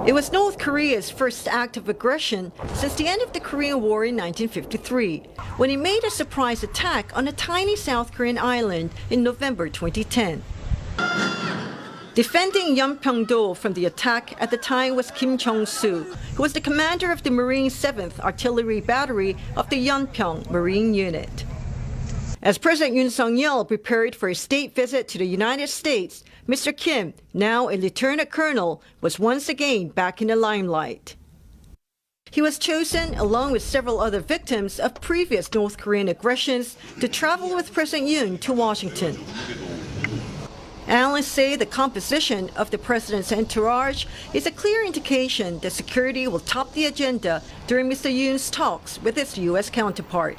It was North Korea's first act of aggression since the end of the Korean War in 1953, when it made a surprise attack on a tiny South Korean island in November 2010. Defending Yeonpyeong-do from the attack at the time was Kim Jong-soo, who was the commander of the Marine 7th Artillery Battery of the Yeonpyeong Marine Unit. As President Yoon Suk-yeol prepared for a state visit to the United States, Mr. Kim, now a lieutenant colonel, was once again back in the limelight. He was chosen, along with several other victims of previous North Korean aggressions, to travel with President Yoon to Washington. Analysts say the composition of the president's entourage is a clear indication that security will top the agenda during Mr. Yoon's talks with his U.S. counterpart.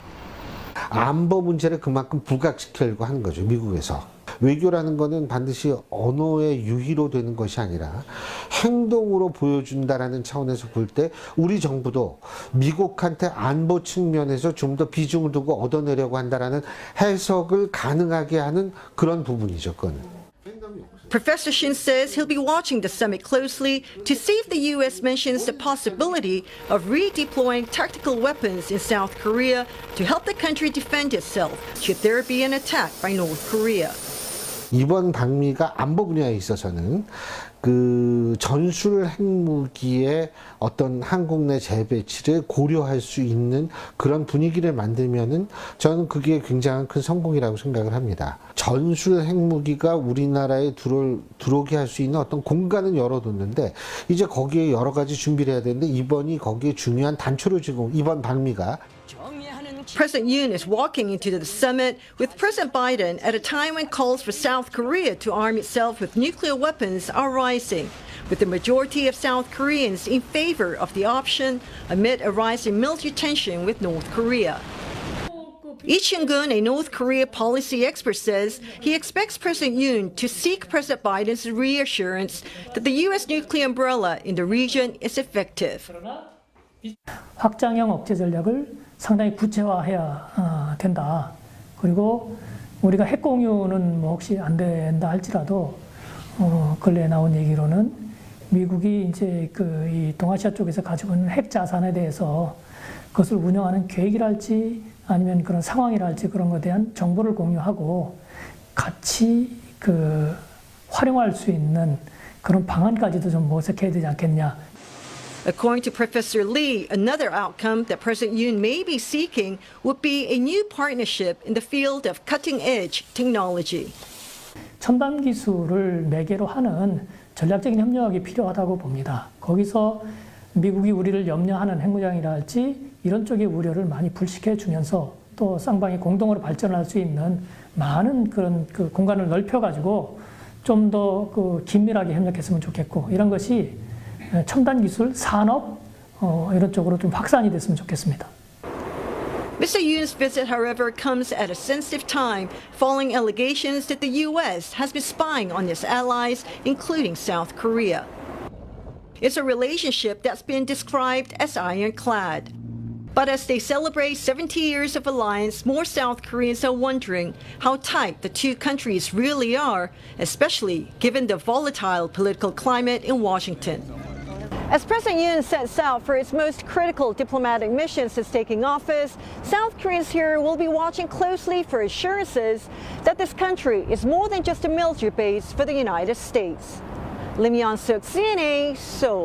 안보 문제를 그만큼 부각시키려고 하는 거죠, 미국에서. 외교라는 거는 반드시 언어의 유희로 되는 것이 아니라 행동으로 보여준다라는 차원에서 볼 때 우리 정부도 미국한테 안보 측면에서 좀 더 비중을 두고 얻어내려고 한다라는 해석을 가능하게 하는 그런 부분이죠, 그거는. Professor Shin says he'll be watching the summit closely to see if the U.S. mentions the possibility of redeploying tactical weapons in South Korea to help the country defend itself should there be an attack by North Korea. 이번 방미가 안보 분야에 있어서는 그 전술 핵무기의 어떤 한국 내 재배치를 고려할 수 있는 그런 분위기를 만들면은 저는 그게 굉장한 큰 성공이라고 생각을 합니다. 전술 핵무기가 우리나라에 들어오게 할 수 있는 어떤 공간은 열어뒀는데 이제 거기에 여러 가지 준비를 해야 되는데 이번이 거기에 중요한 단초를 지금 이번 방미가 President Yoon is walking into the summit with President Biden at a time when calls for South Korea to arm itself with nuclear weapons are rising, with the majority of South Koreans in favor of the option amid a rise in military tension with North Korea. Lee Chung-gun, a North Korea policy expert, says he expects President Yoon to seek President Biden's reassurance that the U.S. nuclear umbrella in the region is effective. 확장형 억제 전략을 상당히 구체화해야 된다. 그리고 우리가 핵 공유는 뭐 혹시 안 된다 할지라도 근래에 나온 얘기로는 미국이 이제 이 동아시아 쪽에서 가지고 있는 핵 자산에 대해서 그것을 운영하는 계획이랄지 아니면 그런 상황이랄지 그런 것에 대한 정보를 공유하고 같이 활용할 수 있는 그런 방안까지도 좀 모색해야 되지 않겠냐. According to Professor Lee, another outcome that President Yoon may be seeking would be a new partnership in the field of cutting-edge technology. 첨단 기술을 매개로 하는 전략적인 협력이 필요하다고 봅니다. 거기서 미국이 우리를 염려하는 핵무장이라 할지 이런 쪽의 우려를 많이 불식해 주면서 또 쌍방이 공동으로 발전할 수 있는 많은 그런 공간을 넓혀가지고 좀 더 긴밀하게 협력했으면 좋겠고 이런 것이 첨단 기술, 산업 이런 쪽으로 좀 확산이 됐으면 좋겠습니다. Mr. Yoon's visit, however, comes at a sensitive time, following allegations that the U.S. has been spying on its allies, including South Korea. It's a relationship that's been described as ironclad. But as they celebrate 70 years of alliance, more South Koreans are wondering how tight the two countries really are, especially given the volatile political climate in Washington. As President Yoon sets out for its most critical diplomatic mission since taking office, South Koreans here will be watching closely for assurances that this country is more than just a military base for the United States. Lim Yeon-suk, CNA, Seoul.